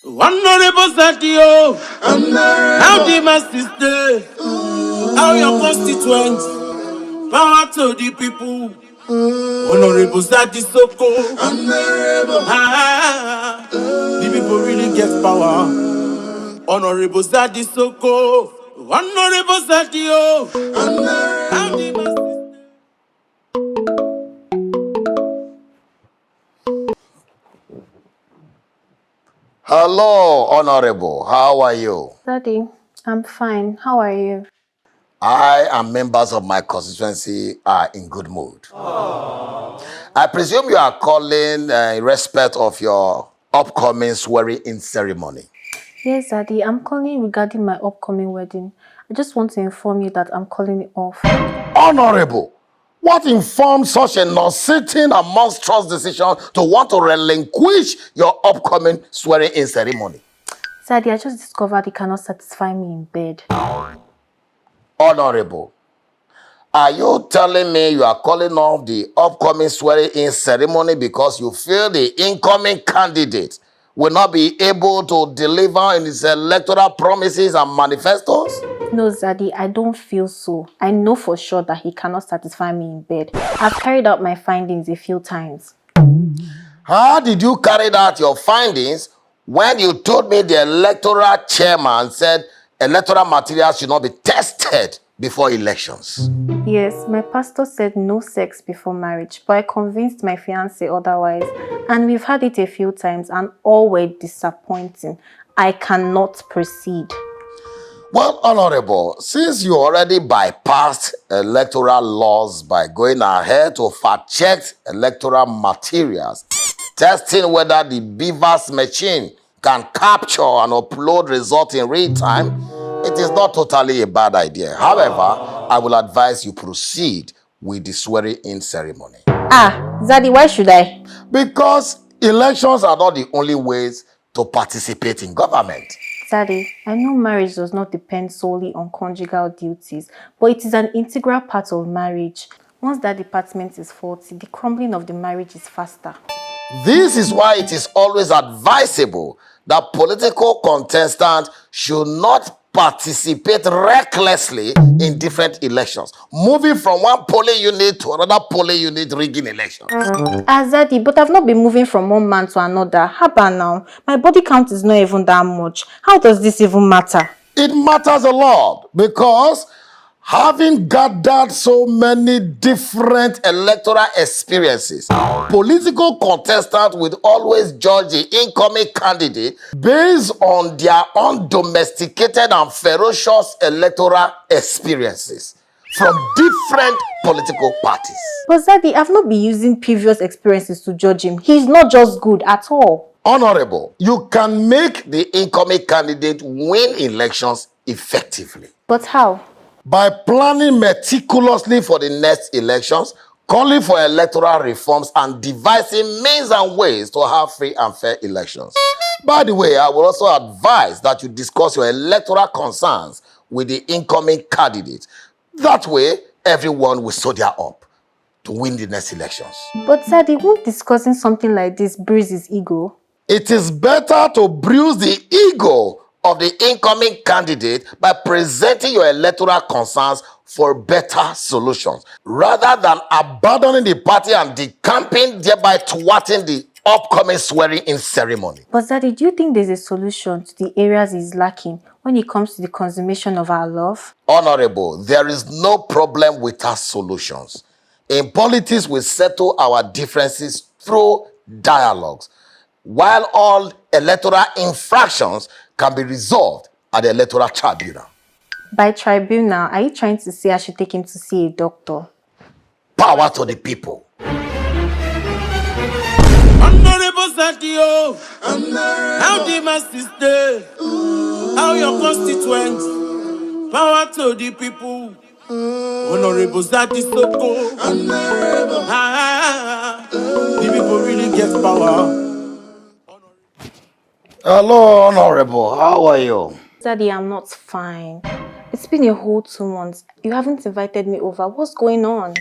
Honorable ZADDY, how the masses stay, how your constituents, power to the people. Honorable ZADDY Soko, the people really get power. Honorable ZADDY Soko, Honorable ZADDY, how the masses. Hello, Honorable. How are you? Daddy, I'm fine. How are you? I and members of my constituency are in good mood. I presume you are calling in respect of your upcoming swearing-in ceremony. Yes, Daddy, I'm calling regarding my upcoming wedding. I just want to inform you that I'm calling it off. Honorable, what informed such a nauseating and monstrous decision to want to relinquish your upcoming swearing-in ceremony? Daddy, I just discovered it cannot satisfy me in bed. Honorable, are you telling me you are calling off the upcoming swearing-in ceremony because you feel the incoming candidate will not be able to deliver in his electoral promises and manifestos? No, Daddy, I don't feel so. I know for sure that he cannot satisfy me in bed. I've carried out my findings a few times. How did you carry out your findings when you told me the electoral chairman said electoral materials should not be tested before elections? Yes, my pastor said no sex before marriage, but I convinced my fiancé otherwise. And we've had it a few times and all were disappointing. I cannot proceed. Well, Honorable, since you already bypassed electoral laws by going ahead to fact-check electoral materials, testing whether the Beavers machine can capture and upload results in real time, it is not totally a bad idea. However, I will advise you proceed with the swearing-in ceremony. Zaddy, why should I? Because elections are not the only ways to participate in government. Daddy, I know marriage does not depend solely on conjugal duties, but it is an integral part of marriage. Once that department is faulty, the crumbling of the marriage is faster. This is why it is always advisable that political contestants should not participate recklessly in different elections, moving from one polling unit to another polling unit, rigging elections. Zaddy, but I've not been moving from one man to another. How about now? My body count is not even that much. How does this even matter? It matters a lot because having gathered so many different electoral experiences, political contestants will always judge the incoming candidate based on their undomesticated and ferocious electoral experiences from different political parties. But Zaddy, I've not been using previous experiences to judge him. He's not just good at all. Honorable, you can make the incoming candidate win elections effectively. But how? By planning meticulously for the next elections, calling for electoral reforms, and devising means and ways to have free and fair elections. By the way, I will also advise that you discuss your electoral concerns with the incoming candidate. That way, everyone will soldier up to win the next elections. But Zaddy, won't discussing something like this bruise his ego? It is better to bruise the ego of the incoming candidate by presenting your electoral concerns for better solutions, rather than abandoning the party and decamping, thereby thwarting the upcoming swearing-in ceremony. But Zaddy, do you think there's a solution to the areas he's lacking when it comes to the consummation of our love? Honorable, there is no problem without solutions. In politics, we settle our differences through dialogues, while all electoral infractions can be resolved at the electoral tribunal. By tribunal, are you trying to say I should take him to see a doctor? Power to the people. Honorable ZADDY, how the masses stay, how your constituents, power to the people. Honorable ZADDY Soko, the people really get power. Hello, Honorable. How are you? Zaddy, I'm not fine. It's been a whole 2 months. You haven't invited me over. What's going on?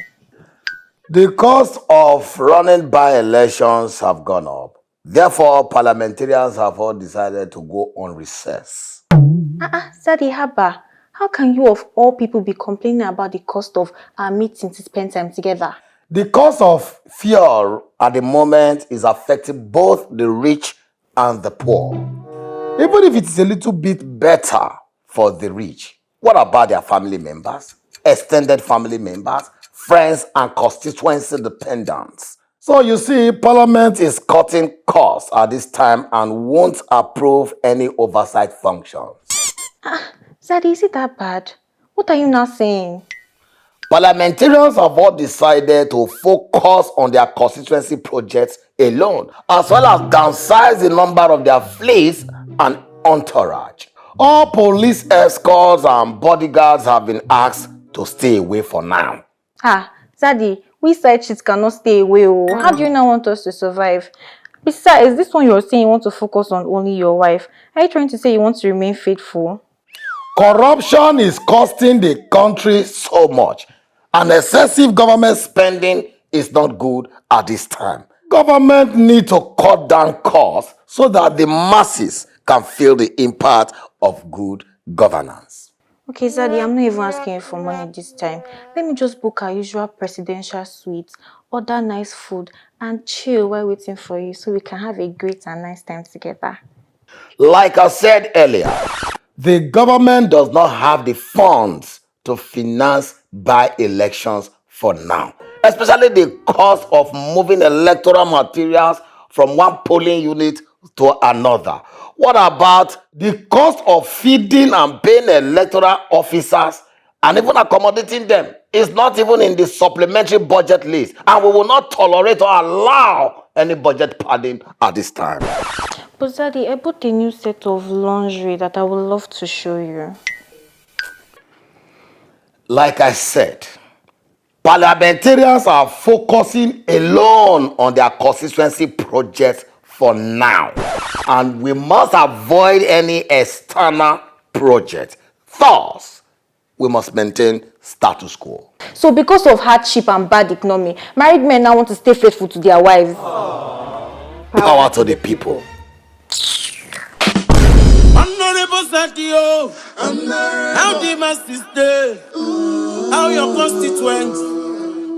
The cost of running by elections have gone up. Therefore, parliamentarians have all decided to go on recess. Zaddy Haba, how can you of all people be complaining about the cost of our meeting to spend time together? The cost of fuel at the moment is affecting both the rich and the poor. Even if it's a little bit better for the rich, what about their family members, extended family members, friends, and constituency dependents? So you see, Parliament is cutting costs at this time and won't approve any oversight functions. Zaddy, is it that bad? What are you now saying? Parliamentarians have all decided to focus on their constituency projects alone, as well as downsize the number of their fleets and entourage. All police escorts and bodyguards have been asked to stay away for now. Zaddy, we side chicks cannot stay away. How do you now want us to survive? Besides, this one you're saying you want to focus on only your wife. Are you trying to say you want to remain faithful? Corruption is costing the country so much, and excessive government spending is not good at this time. Government need to cut down costs so that the masses can feel the impact of good governance. Okay, Zaddy, I'm not even asking you for money this time. Let me just book our usual presidential suite, order nice food, and chill while waiting for you so we can have a great and nice time together. Like I said earlier, the government does not have the funds to finance by-elections for now, especially the cost of moving electoral materials from one polling unit to another. What about the cost of feeding and paying electoral officers and even accommodating them? It's not even in the supplementary budget list, and we will not tolerate or allow any budget padding at this time. But Zaddy, I bought a new set of lingerie that I would love to show you. Like I said, parliamentarians are focusing alone on their constituency projects for now, and we must avoid any external project. Thus, we must maintain status quo. So because of hardship and bad economy, married men now want to stay faithful to their wives. Power to the people. Honorable ZADDY, how the masses stay, how your constituents,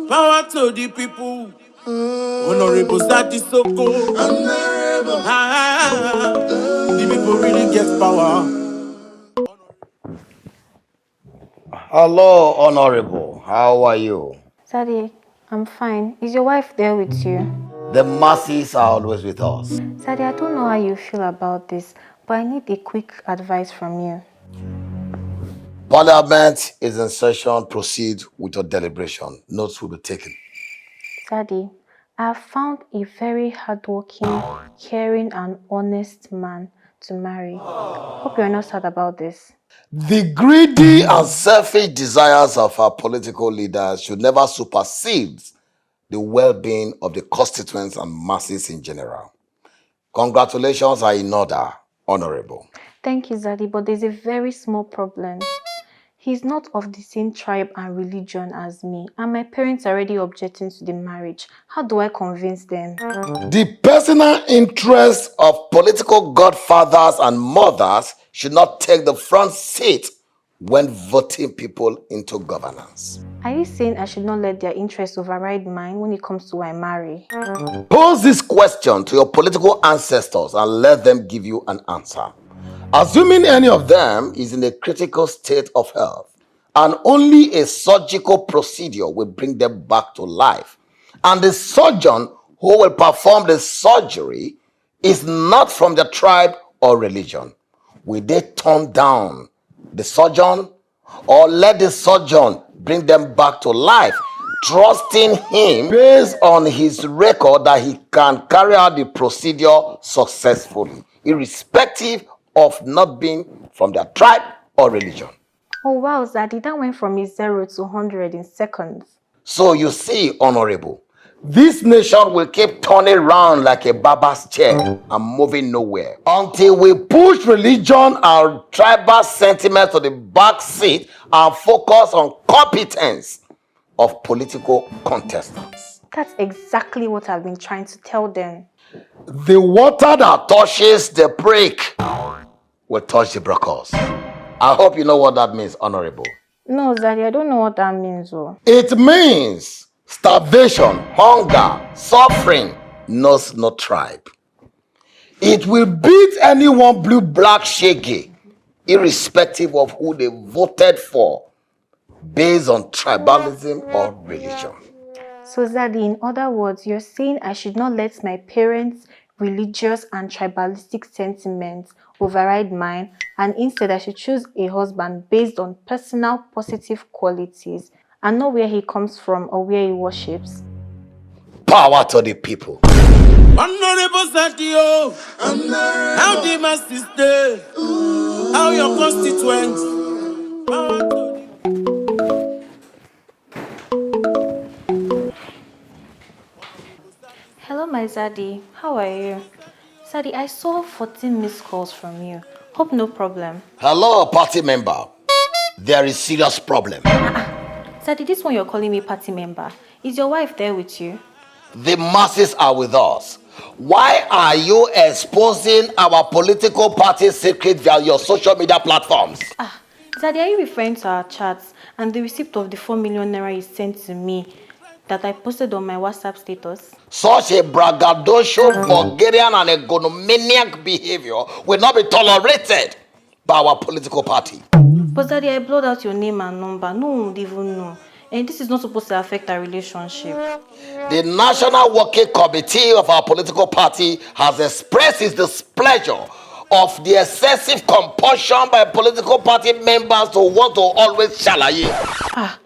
power to the people. Honorable ZADDY Soko, the people really get power. Hello, Honorable. How are you? Zaddy, I'm fine. Is your wife there with you? The masses are always with us. Zaddy, I don't know how you feel about this, but I need a quick advice from you. Parliament is in session. Proceed with your deliberation. Notes will be taken. Zaddy, I have found a very hardworking, caring, and honest man to marry. Hope you're not sad about this. The greedy and selfish desires of our political leaders should never supersede the well-being of the constituents and masses in general. Congratulations are in order, Honorable. Thank you, Zaddy, but there's a very small problem. He's not of the same tribe and religion as me, and my parents are already objecting to the marriage. How do I convince them? The personal interests of political godfathers and mothers should not take the front seat when voting people into governance. Are you saying I should not let their interests override mine when it comes to who I marry? Pose this question to your political ancestors and let them give you an answer. Assuming any of them is in a critical state of health, and only a surgical procedure will bring them back to life, and the surgeon who will perform the surgery is not from the tribe or religion, will they turn down the surgeon or let the surgeon bring them back to life, trusting him based on his record that he can carry out the procedure successfully, irrespective of not being from their tribe or religion? Oh wow, Zaddy, that went from a 0 to 100 in seconds. So you see, Honorable, this nation will keep turning around like a barber's chair and moving nowhere until we push religion and tribal sentiment to the back seat and focus on competence of political contestants. That's exactly what I've been trying to tell them. The water that touches the prick will touch the brocos. I hope you know what that means, Honorable. No, Zaddy, I don't know what that means. Oh. It means starvation, hunger, suffering knows no tribe. It will beat anyone blue, black, shaky, irrespective of who they voted for, based on tribalism or religion. So, Zaddy, in other words, you're saying I should not let my parents' religious and tribalistic sentiments override mine, and instead I should choose a husband based on personal positive qualities and not where he comes from or where he worships. Power to the people. Honorable ZADDY, how the masses stay, how your constituents. Power to the Hello, my Zaddy. How are you? Zaddy, I saw 14 missed calls from you. Hope no problem. Hello, party member. There is serious problem. Zaddy, this one you're calling me party member. Is your wife there with you? The masses are with us. Why are you exposing our political party secret via your social media platforms? Zaddy, are you referring to our chats and the receipt of the 4 million naira you sent to me that I posted on my WhatsApp status? Such a braggadocious, vulgarian, and egomaniac behavior will not be tolerated by our political party. But Zaddy, I blurred out your name and number. No one would even know. And this is not supposed to affect our relationship. The National Working Committee of our political party has expressed its displeasure of the excessive compulsion by political party members to want to always shalaye.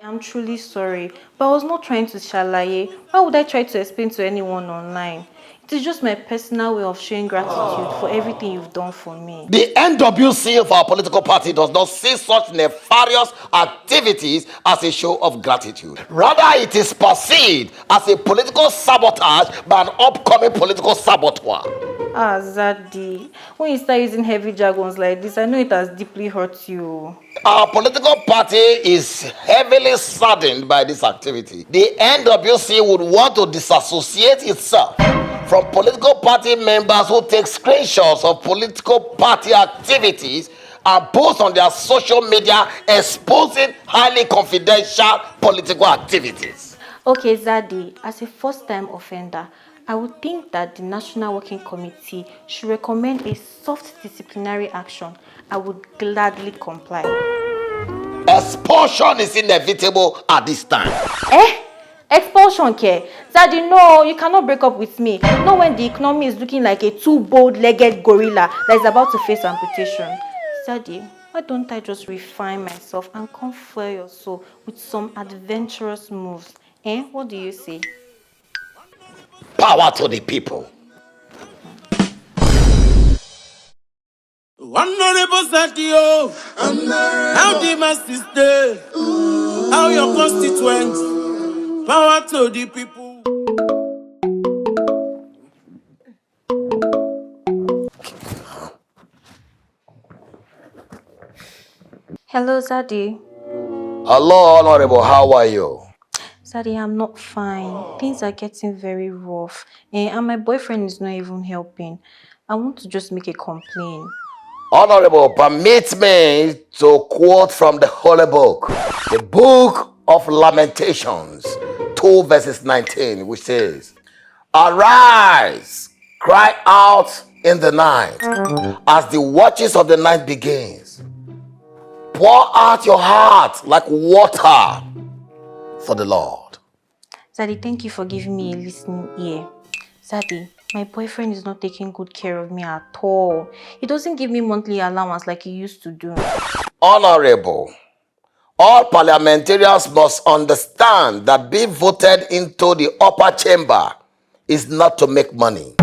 I'm truly sorry, but I was not trying to shalaye. Why would I try to explain to anyone online? It is just my personal way of showing gratitude for everything you've done for me. The NWC of our political party does not see such nefarious activities as a show of gratitude. Rather, it is perceived as a political sabotage by an upcoming political saboteur. Zaddy, when you start using heavy jargons like this, I know it has deeply hurt you. Our political party is heavily saddened by this activity. The NWC would want to disassociate itself from political party members who take screenshots of political party activities and post on their social media exposing highly confidential political activities. Okay, Zaddy, as a first-time offender, I would think that the National Working Committee should recommend a soft disciplinary action. I would gladly comply. Expulsion is inevitable at this time. Expulsion, care. Zaddy, no, you cannot break up with me. Not when the economy is looking like a two-bold-legged gorilla that is about to face amputation. Zaddy, why don't I just refine myself and comfort your soul with some adventurous moves? What do you say? Power to the people. Honorable ZADDY, how the masses stay, how your constituents. Power to the people. Hello, Zaddy. Hello, Honorable. How are you? Zaddy, I'm not fine. Things are getting very rough. And my boyfriend is not even helping. I want to just make a complaint. Honorable, permit me to quote from the Holy Book, the Book of Lamentations, 2 verses 19, which says, "Arise, cry out in the night, as the watches of the night begins. Pour out your heart like water for the Lord." Zaddy, thank you for giving me a listening ear. Zaddy, my boyfriend is not taking good care of me at all. He doesn't give me monthly allowance like he used to do. Honorable, all parliamentarians must understand that being voted into the upper chamber is not to make money,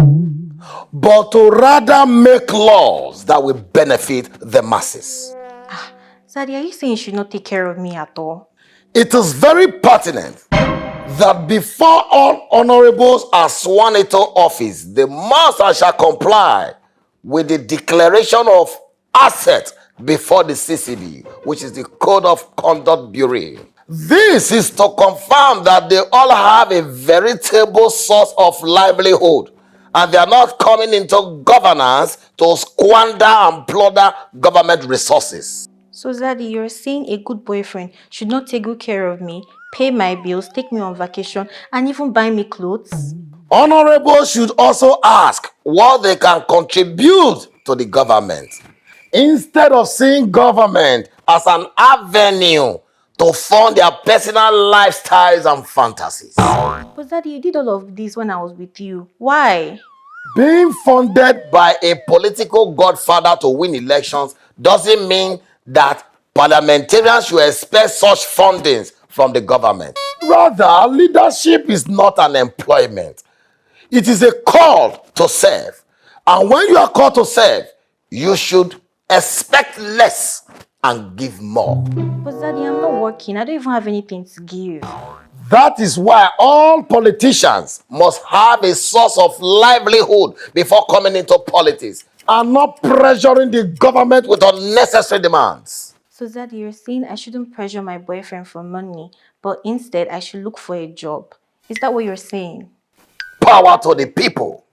but to rather make laws that will benefit the masses. Zaddy, are you saying you should not take care of me at all? It is very pertinent that before all honorables are sworn into office, they must and shall comply with the declaration of asset before the CCB, which is the Code of Conduct Bureau. This is to confirm that they all have a veritable source of livelihood and they are not coming into governance to squander and plunder government resources. So, Zaddy, you're saying a good boyfriend should not take good care of me, pay my bills, take me on vacation, and even buy me clothes? Honorables should also ask what they can contribute to the government instead of seeing government as an avenue to fund their personal lifestyles and fantasies. But, Zaddy, you did all of this when I was with you. Why? Being funded by a political godfather to win elections doesn't mean that parliamentarians should expect such fundings from the government. Rather, leadership is not an employment. It is a call to serve. And when you are called to serve, you should expect less and give more. But, Zaddy, I'm not working. I don't even have anything to give. That is why all politicians must have a source of livelihood before coming into politics and not pressuring the government with unnecessary demands. So, Zaddy, you're saying I shouldn't pressure my boyfriend for money, but instead I should look for a job. Is that what you're saying? Power to the people.